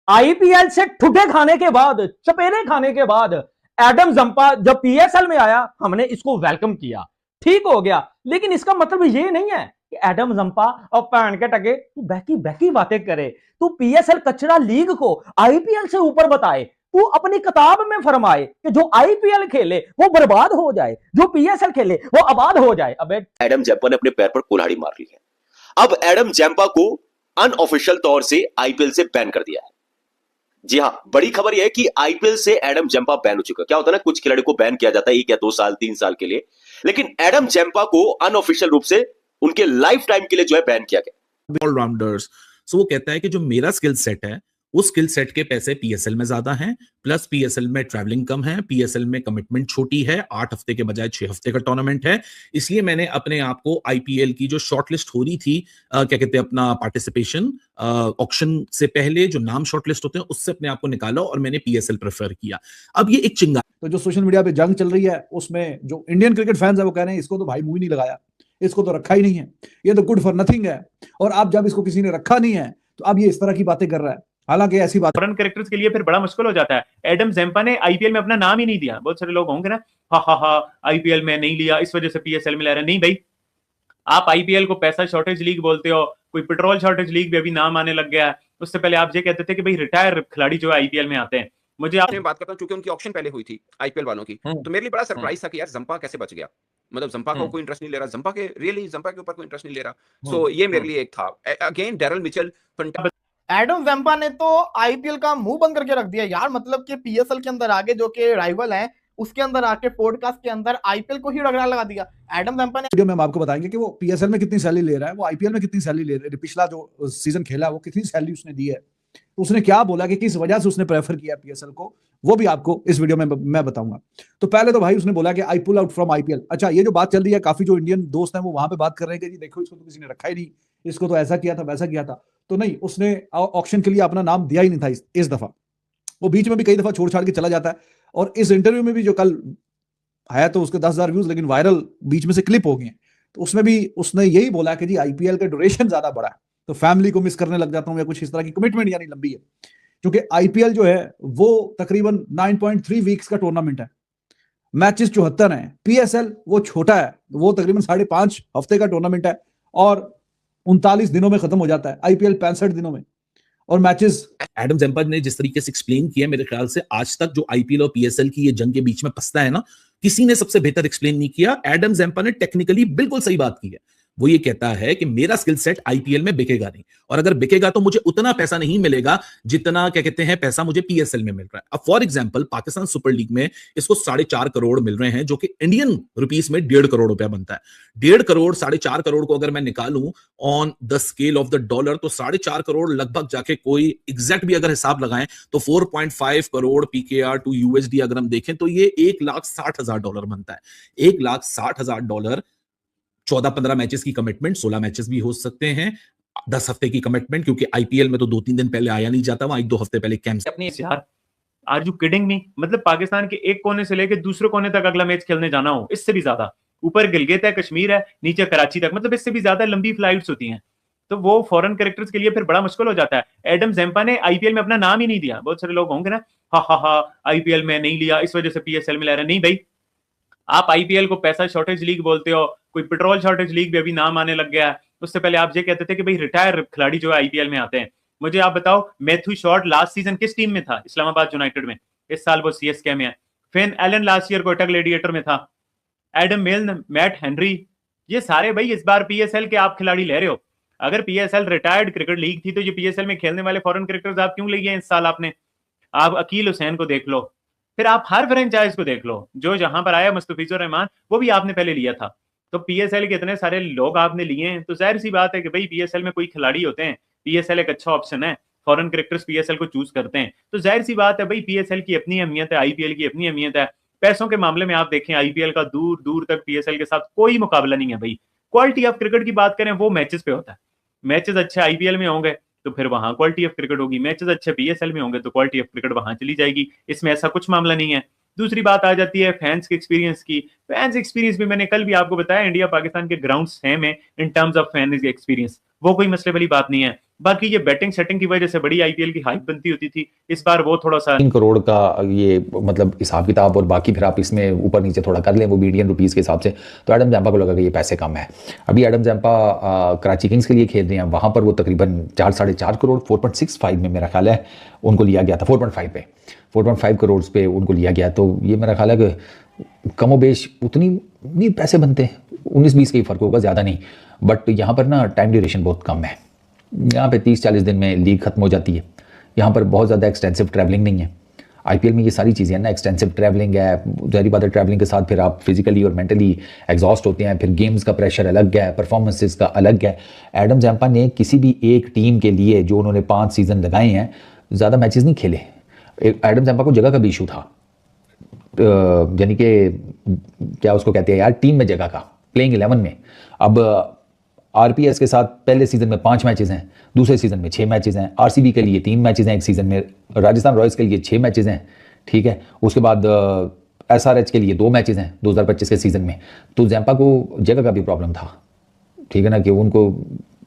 IPL से ठुठे खाने के बाद, चपेरे खाने के बाद एडम जंपा जब पीएसएल में आया, हमने इसको वेलकम किया, ठीक हो गया। लेकिन इसका मतलब ये नहीं है कि एडम जंपा और पैन के टके तू बहकी बहकी बातें करे, तू पीएसएल कचरा लीग को आईपीएल से ऊपर बताए, तू अपनी किताब में फरमाए कि जो आईपीएल खेले वो बर्बाद हो जाए, जो पीएसएल खेले वो आबाद हो जाए। अबे एडम जंपा ने अपने पैर पर कुल्हाड़ी मार ली है। अब एडम जंपा को अनऑफिशियल तौर से आईपीएल से बैन कर दिया है। जी हां, बड़ी खबर यह है कि आईपीएल से एडम जंपा बैन हो चुका है। क्या होता है ना, कुछ खिलाड़ी को बैन किया जाता है 1 या 2 साल 3 साल के लिए, लेकिन एडम जंपा को अनऑफिशियल रूप से उनके लाइफ टाइम के लिए जो है बैन किया गया। ऑलराउंडर्स, सो वो कहता है कि जो मेरा स्किल सेट है उस स्किल सेट के पैसे पीएसएल में ज्यादा हैं, प्लस पीएसएल में ट्रैवलिंग कम है, पीएसएल में कमिटमेंट छोटी है, 8 हफ्ते के बजाय 6 हफ्ते का टूर्नामेंट है, इसलिए मैंने अपने आप को आईपीएल की जो शॉर्टलिस्ट हो रही थी, क्या कहते हैं, अपना पार्टिसिपेशन ऑक्शन से पहले जो नाम शॉर्टलिस्ट होते हैं उससे अपने आप को निकाला और मैंने पीएसएल प्रेफर किया। अब ये एक चिंगारी, तो जो सोशल मीडिया पे जंग चल रही है उसमें जो इंडियन क्रिकेट फैंस है वो कह रहे हैं इसको तो भाई मुंह ही नहीं लगाया, इसको तो रखा ही नहीं है, ये तो गुड फॉर नथिंग है। और अब जब इसको किसी ने रखा नहीं है तो अब ये इस तरह की बातें कर रहा है, हालांकि ऐसी बात फॉरेन कैरेक्टर्स के लिए फिर बड़ा मुश्किल हो जाता है। एडम जंपा ने आईपीएल में अपना नाम ही नहीं दिया। बहुत सारे लोग होंगे ना, हा आईपीएल में नहीं लिया इस वजह से पीएसएल में ले रहे। नहीं भाई, आप आईपीएल को पैसा शॉर्टेज लीग बोलते हो, कोई पेट्रोल शॉर्टेज लीग भी अभी नाम आने लग गया है। उससे पहले आप ये कहते थे कि भाई रिटायर खिलाड़ी जो है आईपीएल में आते हैं। मुझे आप बात करता हूं क्योंकि उनकी ऑक्शन पहले हुई थी आईपीएल वालों की, तो मेरे लिए बड़ा सरप्राइज था कि यार जंपा कैसे बच गया। मतलब जंपा को कोई इंटरेस्ट नहीं ले रहा, जंपा के ऊपर कोई इंटरेस्ट नहीं ले रहा। सो ये मेरे लिए एक था। Again Daryl Mitchell, Adam Zampa ने तो आईपीएल का मुंह बंद करके रख दिया यार। मतलब कि पीएसएल के अंदर आगे जो कि राइवल है उसके अंदर आके पॉडकास्ट के अंदर आईपीएल को ही रगड़ा लगा दिया एडम जंपा ने। वीडियो में हम आपको बताएंगे कि वो पीएसएल में कितनी सैलरी ले रहा है, वो आईपीएल में कितनी सैलरी ले रहा है, पिछला जो सीजन खेला है वो कितनी सैलरी उसने दी है, तो उसने क्या बोला कि किस वजह से उसने प्रेफर किया पीएसएल को, वो भी आपको इस वीडियो में मैं बताऊंगा। तो पहले तो भाई उसने बोला कि आई पुल आउट फ्रॉम आईपीएल। अच्छा, ये जो बात चल रही है, काफी जो इंडियन दोस्त हैं वो वहां पे बात कर रहे हैं कि जी देखो इसको तो किसी ने रखा ही नहीं, इसको तो ऐसा किया था वैसा किया था। तो नहीं, उसने ऑक्शन के लिए अपना नाम दिया ही नहीं था इस दफा। वो बीच में भी कई दफा छोड़ छाड़ के चला जाता है, और इस इंटरव्यू में भी जो कल है तो उसके 10,000 व्यूज, लेकिन वायरल बीच में से क्लिप हो गए हैं, तो उसमें भी उसने यही बोला कि जी आईपीएल का ड्यूरेशन ज्यादा बड़ा है, तो फैमिली को मिस करने लग जाता हूं, या कुछ इस तरह की कमिटमेंट यानी लंबी है। क्योंकि आईपीएल जो है वो तकरीबन 9.3 वीक्स का टूर्नामेंट है, मैचेस 74 हैं। पीएसएल वो छोटा है, वो तकरीबन 5.5 हफ्ते का टूर्नामेंट है और 39 दिनों में खत्म हो जाता है, आईपीएल 65 दिनों में, और मैचेस। एडम जंपा ने जिस तरीके से एक्सप्लेन किया, मेरे ख्याल से आज तक जो आईपीएल और पीएसएल की ये जंग के बीच में पसता है ना, किसी ने सबसे बेहतर एक्सप्लेन नहीं किया। एडम जंपा ने टेक्निकली बिल्कुल सही बात की है। वो ये कहता है कि मेरा स्किल सेट आईपीएल में बिकेगा नहीं, और अगर बिकेगा तो मुझे उतना पैसा नहीं मिलेगा जितना, क्या कहते हैं, पैसा मुझे पीएसएल में मिल रहा है। अब for example Pakistan super league में इसको 4.5 करोड़ मिल रहे हैं, जो कि इंडियन रुपीस में 1.5 करोड़ रुपया बनता है। 1.5 करोड़ 4.5 करोड़ को अगर मैं निकालूं on the scale of the dollar, तो 4.5 करोड़ लगभग जाके कोई एग्जैक्ट भी अगर हिसाब लगाएं तो 4.5 करोड़ पीकेआर टू यूएसडी अगर हम देखें तो ये $1,60,000 बनता है। $1,60,000, 14-15 मैचेस की कमिटमेंट, 16 मैचेस भी हो सकते हैं, 10 हफ्ते की कमिटमेंट, क्योंकि आईपीएल में तो 2-3 दिन पहले आया नहीं जाता, वहां 1-2 हफ्ते पहले कैंप। अपनी यार, आर यू किडिंग मी? मतलब पाकिस्तान के एक कोने से लेकर दूसरे कोने तक अगला मैच खेलने जाना हो, इससे भी ज्यादा ऊपर गिलगित है, कश्मीर है, नीचे कराची तक, मतलब इससे भी ज्यादा लंबी फ्लाइट्स होती हैं। तो वो फॉरेन कैरेक्टर्स के लिए फिर बड़ा मुश्किल हो जाता है। एडम जंपा ने आईपीएल में अपना नाम ही नहीं दिया। बहुत सारे लोग होंगे ना, हा आईपीएल में नहीं लिया इस वजह से पीएसएल में ले रहे। नहीं भाई, आप आईपीएल को पैसा शॉर्टेज लीग बोलते हो, कोई पेट्रोल शॉर्टेज लीग भी अभी नाम आने लग गया है। उससे पहले आप ये कहते थे कि भाई रिटायर खिलाड़ी जो है आईपीएल में आते हैं। मुझे आप बताओ, मैथ्यू शॉर्ट लास्ट सीजन किस टीम में था? इस्लामाबाद यूनाइटेड में। इस साल वो सीएसके में है। Finn Allen last year Quetta gladiator में था। एडम मिल्न, मैट हेनरी, ये सारे भाई इस बार पीएसएल के आप खिलाड़ी ले रहे हो। अगर पीएसएल रिटायर्ड क्रिकेट लीग थी तो ये पीएसएल में खेलने वाले फॉरेन क्रिकेटर्स आप क्यों लिए इस साल? आपने, आप अकील हुसैन को देख लो, फिर आप हर फ्रेंचाइज को देख लो, जो जहां पर आया मुस्तफिजुर रहमान, वो भी आपने पहले लिया था। तो पीएसएल के इतने सारे लोग आपने लिए हैं, तो जाहिर सी बात है कि भाई पीएसएल में कोई खिलाड़ी होते हैं, पीएसएल एक अच्छा ऑप्शन है, फॉरेन क्रिकेटर्स पीएसएल को चूज करते हैं। तो जाहिर सी बात है भाई पीएसएल की अपनी अहमियत है, आईपीएल की अपनी अहमियत है। पैसों के मामले में आप देखें आईपीएल का दूर दूर तक पीएसएल के साथ कोई मुकाबला नहीं है भाई। क्वालिटी ऑफ क्रिकेट की बात करें वो मैचेस पे होता है। मैचेस अच्छे आईपीएल में होंगे तो फिर वहां क्वालिटी ऑफ क्रिकेट होगी, मैचेस अच्छे पीएसएल में होंगे तो क्वालिटी ऑफ क्रिकेट वहां चली जाएगी। इसमें ऐसा कुछ मामला नहीं है। दूसरी बात आ जाती है फैंस के एक्सपीरियंस की। फैंस एक्सपीरियंस भी मैंने कल भी आपको बताया, इंडिया पाकिस्तान के ग्राउंड सेम है in terms of fans experience, वो कोई मसले वाली बात नहीं है। बाकी ये बैटिंग सेटिंग की वजह से बड़ी आईपीएल की हाइप बनती होती थी, इस बार वो थोड़ा सा 3 करोड़ का ये मतलब हिसाब किताब, और बाकी फिर आप इसमें ऊपर नीचे थोड़ा कर लें वो इंडियन रुपीज़ के हिसाब से, तो एडम जैम्पा को लगा कि ये पैसे कम है। अभी एडम जैम्पा कराची किंग्स के लिए खेल रहे हैं, वहाँ पर वो तकरीबन 4-4.5 करोड़ 4.65 में मेरा ख्याल है उनको लिया गया था, 4.5 पे 4.5 करोड़ पे उनको लिया गया। तो ये मेरा ख्याल है कि कमोबेश उतनी नहीं पैसे बनते, 19-20 का ही फ़र्क होगा, ज़्यादा नहीं। बट यहाँ पर ना टाइम ड्यूरेशन बहुत कम है, यहाँ पे 30-40 दिन में लीग खत्म हो जाती है। यहाँ पर बहुत ज़्यादा एक्सटेंसिव ट्रैवलिंग नहीं है। आईपीएल में ये सारी चीज़ें हैं ना, एक्सटेंसिव ट्रैवलिंग है, ज़ाहिर बात है ट्रैवलिंग के साथ फिर आप फिजिकली और मेंटली एग्जॉस्ट होते हैं, फिर गेम्स का प्रेशर अलग है, परफॉर्मेंसेस का अलग है। एडम जैम्पा ने किसी भी एक टीम के लिए जो उन्होंने 5 सीज़न लगाए हैं, ज़्यादा मैचेस नहीं खेले। एडम जैम्पा को जगह का भी इशू था, यानी कि क्या उसको कहते हैं यार, टीम में जगह का, प्लेइंग 11 में। अब आरपीएस के साथ पहले सीजन में 5 मैचेस हैं, दूसरे सीजन में 6 मैचेस हैं, आरसीबी के लिए 3 मैचेस हैं एक सीजन में, राजस्थान रॉयल्स के लिए 6 मैचेस हैं, ठीक है। उसके बाद एसआरएच के लिए 2 मैचेस हैं 2025 के सीजन में। तो जैम्पा को जगह का भी प्रॉब्लम था, ठीक है ना, कि उनको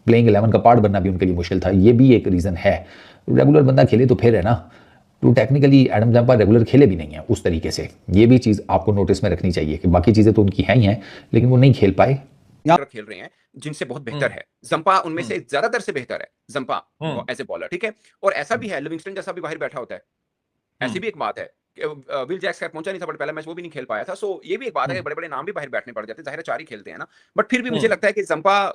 प्लेइंग 11 का पार्ट बनना भी उनके लिए मुश्किल था, ये भी एक रीज़न है। रेगुलर बंदा खेले तो फिर है ना, तो टेक्निकली एडम जैम्पा रेगुलर खेले भी नहीं है उस तरीके से, ये भी चीज़ आपको नोटिस में रखनी चाहिए कि बाकी चीज़ें तो उनकी हैं ही हैं, लेकिन वो नहीं खेल पाए। खेल रहे हैं जिनसे बहुत बेहतर है, जंपा उनमें से ज्यादातर से बेहतर है जंपा एज ए बॉलर, ठीक है। और ऐसा भी है, लिविंगस्टन जैसा भी बाहर बैठा होता है, ऐसी भी एक बात है। विल जैक्स खैर पहुंचा नहीं था, बट पहला मैच वो भी नहीं खेल पाया था, सो ये भी एक बात है कि बड़े बड़े नाम भी बाहर बैठने पड़ जाते हैं, जाहिर 4 ही खेलते हैं ना। बट फिर भी मुझे लगता है कि जंपा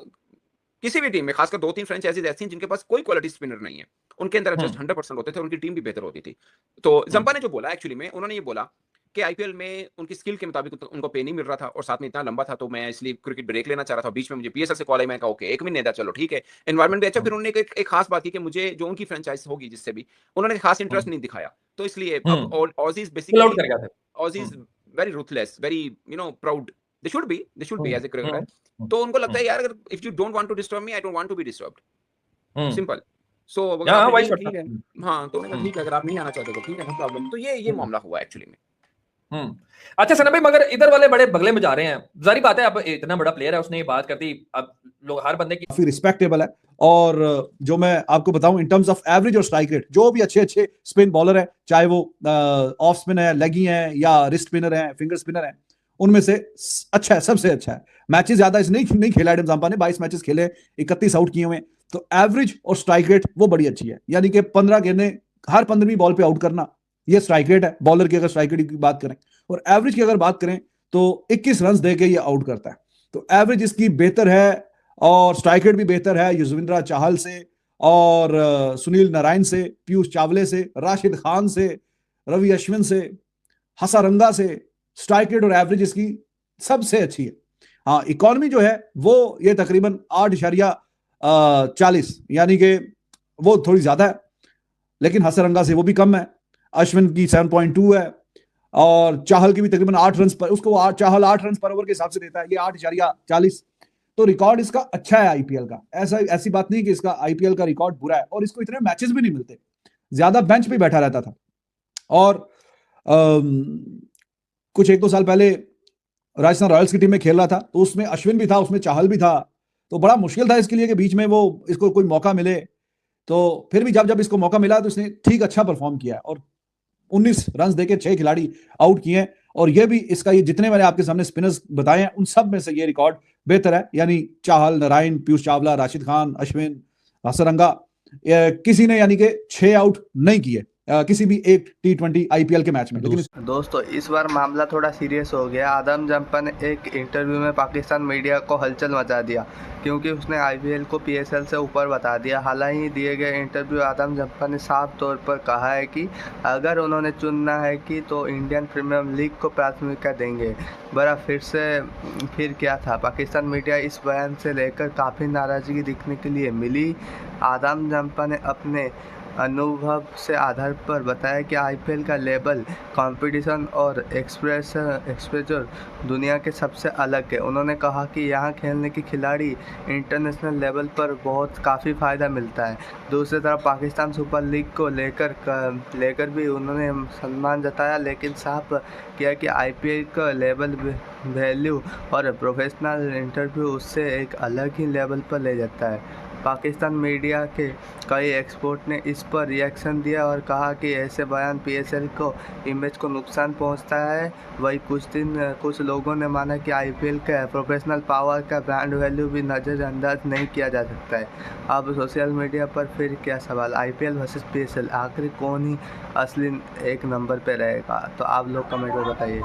किसी भी टीम में, खासकर 2-3 फ्रेंचाइजीज ऐसी हैं जिनके पास कोई क्वालिटी स्पिनर नहीं है, उनके अंदर जस्ट 100% होते थे, उनकी टीम भी बेहतर होती थी। तो जंपा ने जो बोला एक्चुअली में, उन्होंने ये बोला कि आईपीएल में उनकी स्किल के मुताबिक उनको पे नहीं मिल रहा था, और साथ में इतना लंबा था, तो मैं इसलिए क्रिकेट ब्रेक लेना चाह रहा था। बीच में मुझे पीएसएल से कॉल आई, मैं कहा ओके 1 महीने था, चलो ठीक है, एनवायरनमेंट भी अच्छा। फिर उन्होंने एक खास बात की कि मुझे जो उनकी फ्रेंचाइज होगी जिससे भी, उन्होंने खास इंटरेस्ट नहीं दिखाया, तो इसलिए अब Aussies basically, Aussies very ruthless, very proud, they should be as a cricketer. तो उनको लगता है यार, if you don't want to disturb me, I don't want to be disturbed, simple. So ठीक है, हाँ, तो मैंने ठीक है, अगर आप नहीं आना चाहते तो ठीक है, नो प्रॉब्लम। तो ये मामला हुआ एक्चुअली में। अच्छा सना भाई, मगर इधर वाले बड़े बगले में जा रहे हैं, जारी बात है, अब इतना बड़ा प्लेयर है, उसने ये बात कर दी, अब लोग हर बंदे की काफी रिस्पेक्टेबल है। और जो मैं आपको बताऊं, इन टर्म्स ऑफ एवरेज और स्ट्राइक रेट, जो भी अच्छे स्पिन बॉलर है, चाहे वो ऑफ स्पिन है, लेगी है, या रिस्ट स्पिनर है, फिंगर स्पिनर है, उनमें से अच्छा है, सबसे अच्छा है। मैचेस ज्यादा इसने नहीं खेला एडम जैम्पा ने, 22 मैचेस खेले, 31 आउट किए हुए, तो एवरेज और स्ट्राइक रेट वो बड़ी अच्छी है, यानी कि 15 गेंदें हर 15वीं बॉल पे आउट करना, ये स्ट्राइक रेट है बॉलर की। अगर स्ट्राइक रेट की बात करें और एवरेज की अगर बात करें तो 21 रन देके ये आउट करता है, तो एवरेज इसकी बेहतर है, और स्ट्राइक रेट भी बेहतर है युजवेंद्र चाहल से, और सुनील नारायण से, पीयूष चावले से, राशिद खान से, रवि अश्विन से, हसारंगा से। स्ट्राइक रेट और एवरेज इसकी सबसे अच्छी है। हाँ, इकोनॉमी जो है वो ये तकरीबन 8.40, यानी कि वो थोड़ी ज्यादा है, लेकिन हसरंगा से वो भी कम है। अश्विन की 7.2 है, और चाहल की भी तकरीबन 8 रन पर, उसको चाहल 8 रन पर ओवर के हिसाब से देता है, ये 8.40। तो रिकॉर्ड इसका अच्छा है आईपीएल का, ऐसी बात नहीं कि इसका आईपीएल का रिकॉर्ड बुरा है, और इसको इतने मैचेस भी नहीं मिलते, ज्यादा बेंच पे बैठा रहता था। और कुछ 1-2 साल पहले राजस्थान रॉयल्स की टीम में खेल रहा था, तो उसमें अश्विन भी था, उसमें चाहल भी था, तो बड़ा मुश्किल था इसके लिए कि बीच में वो इसको कोई मौका मिले। तो फिर भी जब इसको मौका मिला तो इसने ठीक अच्छा परफॉर्म किया, और 19 रन देके 6 खिलाड़ी आउट किए। और ये भी इसका, ये जितने मैंने आपके सामने स्पिनर्स बताए हैं, उन सब में से ये रिकॉर्ड बेहतर है, यानी चाहल, नारायण, पीयूष चावला, राशिद खान, अश्विन, हसरंगा, किसी ने यानी कि 6 आउट नहीं किए किसी भी एक T20 आईपीएल के मैच में। लेकिन दोस्तों इस बार मामला थोड़ा सीरियस हो गया। आदम जम्पा ने एक इंटरव्यू में पाकिस्तान मीडिया को हलचल मचा दिया, क्योंकि उसने आईपीएल को पीएसएल से ऊपर बता दिया। हालांकि दिए गए इंटरव्यू आदम जम्पा ने साफ तौर पर कहा है कि अगर उन्होंने चुनना है कि तो इंडियन प्रीमियर लीग को प्राथमिकता देंगे। बड़ा फिर क्या था, पाकिस्तान मीडिया इस बयान से लेकर काफ़ी नाराज़गी दिखने के लिए मिली। आदम जम्पा ने अपने अनुभव से आधार पर बताया कि आईपीएल का लेवल, कंपटीशन और एक्सपोजर दुनिया के सबसे अलग है। उन्होंने कहा कि यहाँ खेलने के खिलाड़ी इंटरनेशनल लेवल पर काफ़ी फ़ायदा मिलता है। दूसरी तरफ पाकिस्तान सुपर लीग को लेकर भी उन्होंने सम्मान जताया, लेकिन साफ किया कि आईपीएल का लेवल, वैल्यू और प्रोफेशनल इंटरव्यू उससे एक अलग ही लेवल पर ले जाता है। पाकिस्तान मीडिया के कई एक्सपर्ट ने इस पर रिएक्शन दिया और कहा कि ऐसे बयान पीएसएल को इमेज को नुकसान पहुंचता है। वही कुछ लोगों ने माना कि आईपीएल का प्रोफेशनल पावर का ब्रांड वैल्यू भी नज़रअंदाज नहीं किया जा सकता है। अब सोशल मीडिया पर फिर क्या सवाल, आईपीएल वर्सेस पीएसएल, आखिर कौन ही असली एक नंबर पे रहेगा? तो आप लोग कमेंट में बताइए।